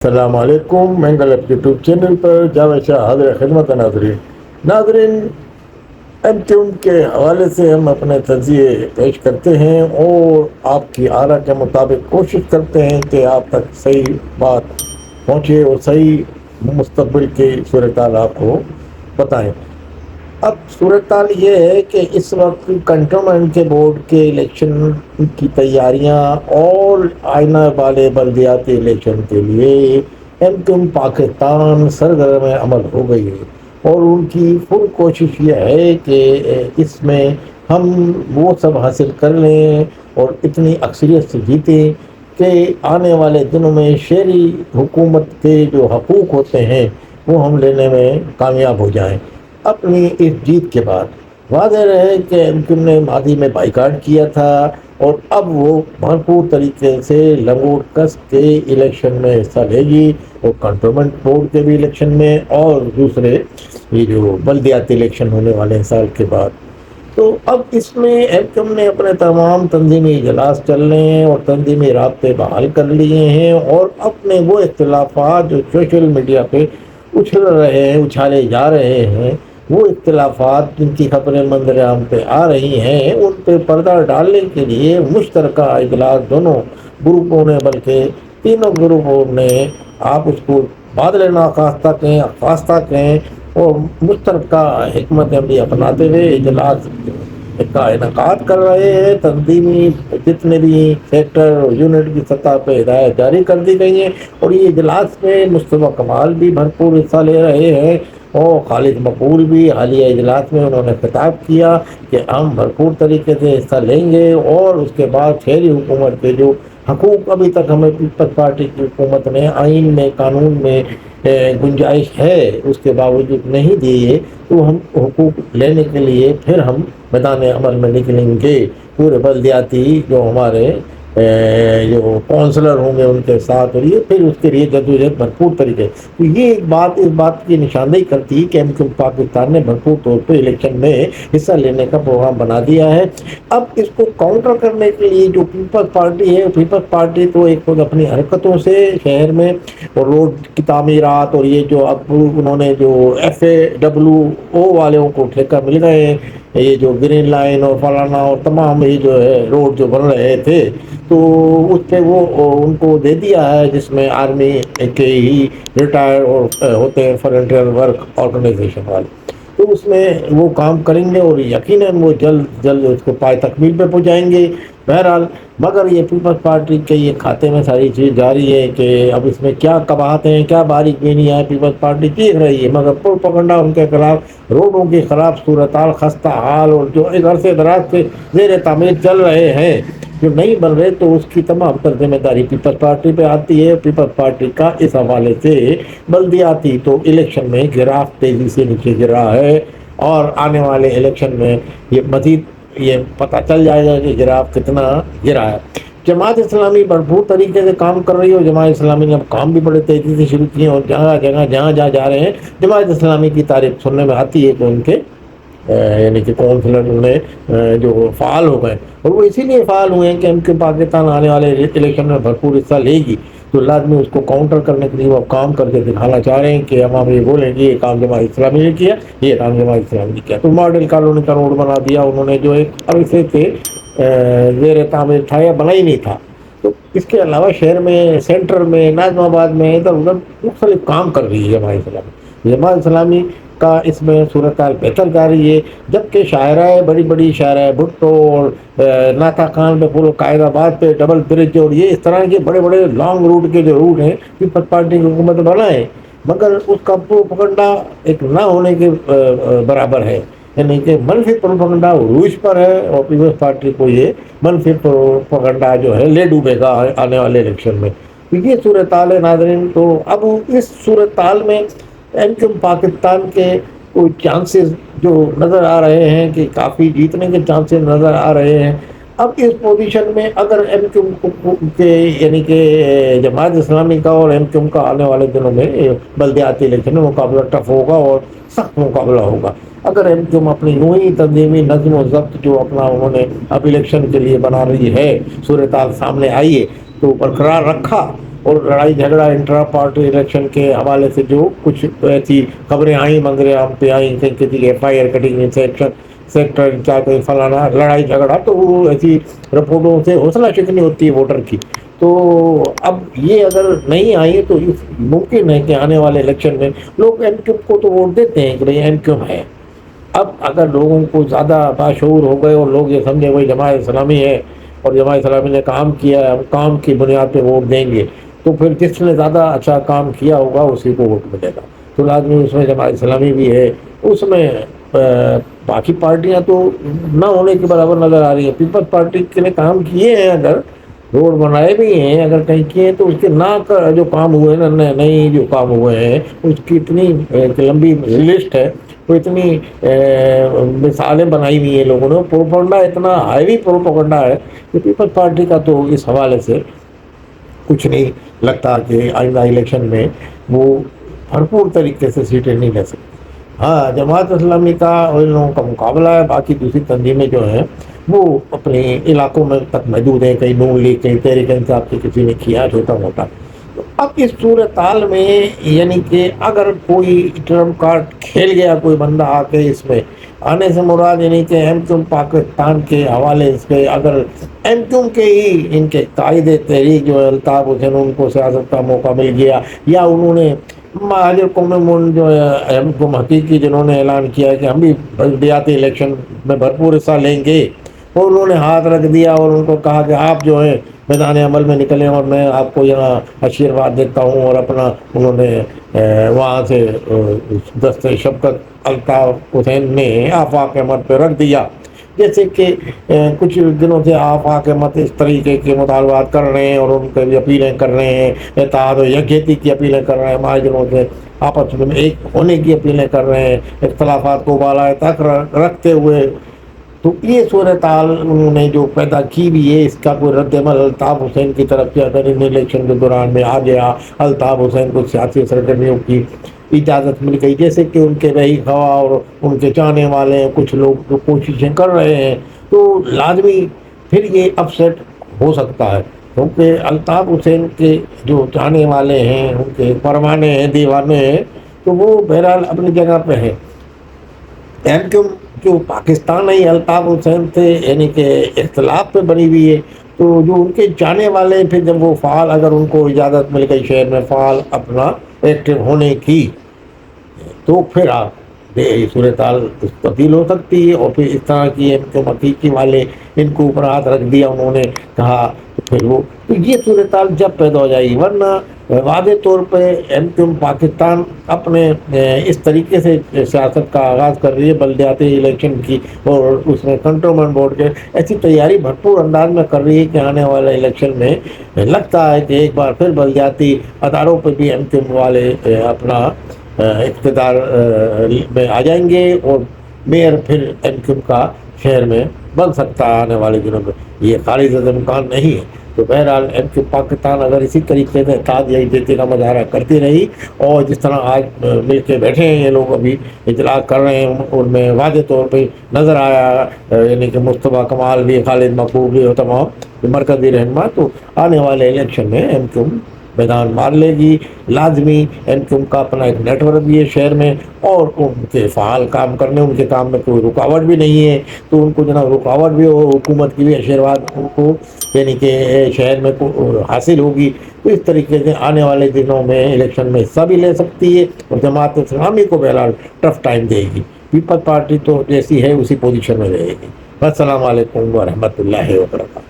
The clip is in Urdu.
السلام علیکم، میں غلط یوٹیوب چینل پر جاوید شاہ حاضر خدمت ناظرین ایم کیو ایم کے حوالے سے ہم اپنے تجزیے پیش کرتے ہیں اور آپ کی آرا کے مطابق کوشش کرتے ہیں کہ آپ تک صحیح بات پہنچے اور صحیح مستقبل کی صورتحال آپ کو بتائیں۔ اب صورتحال یہ ہے کہ اس وقت کنٹونمنٹ کے بورڈ کے الیکشن کی تیاریاں اور آئینہ والے بلدیاتی الیکشن کے لیے ایم کیو ایم پاکستان سرگرم عمل ہو گئی ہے، اور ان کی پور کوشش یہ ہے کہ اس میں ہم وہ سب حاصل کر لیں اور اتنی اکثریت سے جیتیں کہ آنے والے دنوں میں شہری حکومت کے جو حقوق ہوتے ہیں وہ ہم لینے میں کامیاب ہو جائیں۔ اپنی اس جیت کے بعد واضح رہے کہ ایم کیو ایم نے ماضی میں بائیکاٹ کیا تھا اور اب وہ بھرپور طریقے سے لنگوٹ کس کے الیکشن میں حصہ لے گی، اور کنٹونمنٹ بورڈ کے بھی الیکشن میں اور دوسرے یہ جو بلدیاتی الیکشن ہونے والے ہیں سال کے بعد۔ تو اب اس میں ایم کیو ایم نے اپنے تمام تنظیمی اجلاس چل رہے ہیں اور تنظیمی رابطے بحال کر لیے ہیں، اور اپنے وہ اختلافات جو سوشل میڈیا پہ اچھالے جا رہے ہیں، وہ اختلافات جن کی خبریں منظر عام پہ آ رہی ہیں، ان پہ پردہ ڈالنے کے لیے مشترکہ اجلاس دونوں گروپوں نے، بلکہ تینوں گروپوں نے، آپ اس کو بادل ناخواستہ کہیں خواستہ کہیں، اور مشترکہ حکمت عملی اپناتے ہوئے اجلاس کا انعقاد کر رہے ہیں۔ تنظیمی جتنے بھی سیکٹر اور یونٹ کی سطح پہ ہدایت جاری کر دی گئی ہیں، اور یہ اجلاس میں مصطفیٰ کمال بھی بھرپور حصہ لے رہے ہیں، اور خالد مقبول بھی حالیہ اجلاس میں انہوں نے خطاب کیا کہ ہم بھرپور طریقے سے حصہ لیں گے، اور اس کے بعد شہری حکومت کے جو حقوق ابھی تک ہمیں پیپلز پارٹی کی حکومت نے آئین میں قانون میں گنجائش ہے اس کے باوجود نہیں دیے، تو ہم حقوق لینے کے لیے پھر ہم میدان عمل میں نکلیں گے، پورے بلدیاتی جو ہمارے جو کونسلر ہوں گے ان کے ساتھ، اور یہ پھر اس کے لیے جدوجہد بھرپور طریقے۔ تو یہ ایک بات اس بات کی نشاندہی کرتی ہے کہ ایم کیو ایم پاکستان نے بھرپور طور پہ الیکشن میں حصہ لینے کا پروگرام بنا دیا ہے۔ اب اس کو کاؤنٹر کرنے کے لیے جو پیپلز پارٹی ہے، پیپلز پارٹی تو ایک خود اپنی حرکتوں سے شہر میں اور روڈ کی تعمیرات، اور یہ جو اب انہوں نے جو FAW والوں کو ٹھیکہ مل گئے ہیں، یہ جو گرین لائن اور فلانا اور تمام یہ جو ہے روڈ جو بن رہے تھے، تو اس پہ وہ ان کو دے دیا ہے، جس میں آرمی کے ہی ریٹائر اور ہوتے ہیں فرنٹیئر ورک آرگنائزیشن والے، تو اس میں وہ کام کریں گے، اور یقیناً وہ جلد جلد اس کو پائے تکمیل پہ پہنچائیں گے۔ بہرحال مگر یہ پیپلز پارٹی کے یہ کھاتے میں ساری چیز جاری ہے کہ اب اس میں کیا قباحتیں ہیں، کیا باریک بینی ہے، پیپلز پارٹی دیکھ رہی ہے، مگر پروپیگنڈا ان کے خلاف، روڈوں کی خراب صورتحال، خستہ حال، اور جو ایک عرصے دراز سے زیر تعمیر چل رہے ہیں جو نہیں بن رہے، تو اس کی تمام تر ذمہ داری پیپلز پارٹی پہ آتی ہے۔ پیپلز پارٹی کا اس حوالے سے بلدیاتی تو الیکشن میں گراف تیزی سے نیچے گرا ہے، اور آنے والے الیکشن میں یہ مزید یہ پتہ چل جائے گا کہ گراف کتنا گرا ہے۔ جماعت اسلامی بھرپور طریقے سے کام کر رہی ہے، اور جماعت اسلامی نے اب کام بھی بڑے تیزی سے شروع کیے ہیں، اور جہاں جا رہے ہیں جماعت اسلامی کی تعریف سننے میں آتی ہے کہ ان کے یعنی کہ کونسلر نے جو فعال ہو گئے، اور وہ اسی لیے فعال ہوئے ہیں کہ ایم کیو پاکستان آنے والے الیکشن میں بھرپور حصہ لے گی، تو لازمی اس کو کاؤنٹر کرنے کے لیے وہ کام کر کے دکھانا چاہ رہے ہیں کہ ہم یہ بولیں گے یہ کام جماعت اسلامی نے کیا، یہ کام جماعت اسلامی نے کیا۔ تو ماڈل کالونی کا روڈ بنا دیا انہوں نے، جو ایک عرصے سے زیر تعمیر تھا یا بنا ہی نہیں تھا۔ تو اس کے علاوہ شہر میں، سینٹر میں، ناظم آباد میں ادھر ادھر مختلف کام کر رہی ہے جماعت اسلامی۔ جماعت اسلامی کا اس میں صورتحال بہتر جا رہی ہے، جبکہ شاعرہ بڑی بڑی شاعرہ بھٹو اور ناتا خان پہ، پورے قائد آباد پہ ڈبل برج، اور یہ اس طرح کے بڑے بڑے لانگ روٹ کے جو روٹ ہیں پیپلز پارٹی کی حکومت بنائے، مگر اس کا پروپیگنڈا ایک نہ ہونے کے برابر ہے، یعنی کہ منفی پروپیگنڈا عروج پر ہے، اور پیپلز پارٹی کو یہ منفی پروپیگنڈا جو ہے لے ڈوبے گا آنے والے الیکشن میں۔ تو یہ صورتحال ہے ناظرین۔ تو اب اس صورتحال میں ایم کیو ایم پاکستان کے کوئی چانسز جو نظر آ رہے ہیں کہ کافی جیتنے کے چانسز نظر آ رہے ہیں۔ اب اس پوزیشن میں اگر ایم کیو ایم کے یعنی کہ جماعت اسلامی کا اور ایم کیو ایم کا آنے والے دنوں میں بلدیاتی الیکشن میں مقابلہ ٹف ہوگا اور سخت مقابلہ ہوگا۔ اگر ایم کیو ایم اپنی یوں ہی تنظیمی نظم و ضبط جو اپنا انہوں نے اب الیکشن کے لیے بنا رہی ہے، صورتحال سامنے آئی ہے تو برقرار رکھا، اور لڑائی جھگڑا انٹرا پارٹی الیکشن کے حوالے سے جو کچھ ایسی خبریں آئیں منظر عام پہ آئیں کہ کسی کی F I R cutting sector کیا کوئی فلانا لڑائی جھگڑا، تو وہ ایسی رپورٹوں سے حوصلہ شکنی ہوتی ہے ووٹر کی. تو اب یہ اگر نہیں آئی تو ممکن ہے کہ آنے والے الیکشن میں لوگ ایم کیو کو تو ووٹ دیتے ہیں کہ بھائی ایم کیو ہے. اب اگر لوگوں کو زیادہ باشعور ہو گئے اور لوگ یہ سمجھے بھائی جماعت اسلامی ہے اور جماعت اسلامی نے کام کیا ہے، کام کی بنیاد پہ ووٹ دیں گے، تو پھر جس نے زیادہ اچھا کام کیا ہوگا اسی کو ووٹ ملے گا. تو لازمی اس میں جماعت اسلامی بھی ہے، اس میں باقی پارٹیاں تو نہ ہونے کے برابر نظر آ رہی ہیں. پیپلز پارٹی کے نے کام کیے ہیں، اگر روڈ بنائے بھی ہیں، اگر کہیں کیے ہیں تو اس کے نہ جو کام ہوئے ہیں نا، نئی جو کام ہوئے ہیں اس کی اتنی لمبی لسٹ ہے، وہ اتنی مثالیں بنائی ہوئی ہیں لوگوں نے. پروپگنڈا اتنا ہیوی پروپگنڈا ہے کہ پیپلز پارٹی کا تو اس حوالے سے کچھ نہیں لگتا کہ آئندہ الیکشن میں وہ بھرپور طریقے سے سیٹیں نہیں لے سکتی. ہاں، جماعت اسلامی کا اور ان لوگوں کا مقابلہ ہے. باقی دوسری تنظیمیں جو ہیں وہ اپنے علاقوں میں تک محدود ہیں، کہیں نون لیگ، کہیں تحریک انصاف سے کسی نے کیا چھوٹا موٹا. تو اب اس صورتحال میں یعنی کہ اگر کوئی ٹرمپ کارڈ کھیل گیا کوئی بندہ آ کے، اس میں آنے سے مراد یعنی کہ ایم کیو پاکستان کے حوالے سے اگر ایم کیو کے ہی ان کے قائد تحریک جو ہے الطاف حسین، ان کو سیاست کا موقع مل گیا، یا انہوں نے مہاجر قوم جو ہے ایم کیو حقیقی جنہوں نے اعلان کیا کہ ہم بھی بلدیاتی الیکشن میں بھرپور حصہ لیں گے، اور انہوں نے ہاتھ رکھ دیا اور ان کو کہا کہ آپ جو ہیں میدان عمل میں نکلیں اور میں آپ کو یہاں آشیرواد دیتا ہوں. اور اپنا انہوں نے وہاں سے دست شفقت الطاف حسین نے آفاق احمد پہ رکھ دیا. جیسے کہ کچھ دنوں سے آفاق احمد اس طریقے کے مطالبات کر رہے ہیں اور ان کے اپیلیں کر رہے ہیں، اتحاد و یکجہتی کی اپیلیں کر رہے ہیں، مہاجروں سے آپس میں ایک ہونے کی اپیلیں کر رہے ہیں، اختلافات کو بالائے طاق رکھتے ہوئے. تو یہ صورتحال انہوں نے جو پیدا کی بھی ہے، اس کا کوئی رد عمل الطاف حسین کی طرف سے اگر ان الیکشن کے دوران میں آ گیا، الطاف حسین کو سیاسی سرگرمیوں کی اجازت مل گئی، جیسے کہ ان کے رہی خواہ اور ان کے چاہنے والے کچھ لوگ جو کوششیں کر رہے ہیں، تو لازمی پھر یہ اپ سیٹ ہو سکتا ہے. کیونکہ الطاف حسین کے جو چاہنے والے ہیں، ان کے پروانے ہیں، دیوانے ہیں، تو وہ بہرحال اپنی جگہ پہ ہیں. ایم کیو جو پاکستانی الطاف حسین تھے یعنی کہ اختلاف پہ بنی ہوئی ہے، تو جو ان کے جانے والے پھر جب وہ فعال، اگر ان کو اجازت مل گئی شہر میں فعال اپنا ایکٹیو ہونے کی، تو پھر آپ صورتحال تبدیل ہو سکتی ہے. اور پھر اس طرح کی ایم کیو حقیقی والے ان کو اوپر ہاتھ رکھ دیا انہوں نے کہا، تو پھر وہ تو یہ صورتحال جب پیدا ہو جائے گی. ورنہ واضح طور پہ ایم کیو پاکستان اپنے اس طریقے سے سیاست کا آغاز کر رہی ہے بلدیاتی الیکشن کی، اور اس میں کنٹونمنٹ بورڈ کے ایسی تیاری بھرپور انداز میں کر رہی ہے کہ آنے والے الیکشن میں لگتا ہے کہ ایک بار پھر بلدیاتی اداروں پہ بھی ایم کیو والے اپنا اقتدار میں آ جائیں گے، اور میئر پھر ایم کیو کا شہر میں بن سکتا ہے آنے والے دنوں میں. یہ خارج از امکان نہیں ہے. تو بہرحال ایم کیو پاکستان اگر اسی طریقے سے اتحاد یکجہتی کا مظاہرہ کرتی رہی، اور جس طرح آج مل کے بیٹھے ہیں یہ لوگ ابھی اجلاس کر رہے ہیں، ان میں واضح طور پہ نظر آیا یعنی کہ مصطفیٰ کمال بھی، خالد محبوب بھی اور تمام مرکزی رہنما، تو آنے والے الیکشن میں ایم کیو میدان مار لے گی. لازمی ایم کیو کا اپنا ایک نیٹ ورک بھی ہے شہر میں، اور ان کے فعال کام کرنے، ان کے کام میں کوئی رکاوٹ بھی نہیں ہے. تو ان کو جناب رکاوٹ بھی ہو، حکومت کی بھی آشیرواد ان کو یعنی کہ شہر میں حاصل ہوگی، تو اس طریقے سے آنے والے دنوں میں الیکشن میں حصہ بھی لے سکتی ہے. اور جماعت اسلامی کو بہرحال ٹف ٹائم دے گی. پیپلز پارٹی تو جیسی ہے اسی پوزیشن میں رہے گی. السلام علیکم ورحمۃ اللہ وبرکاتہ.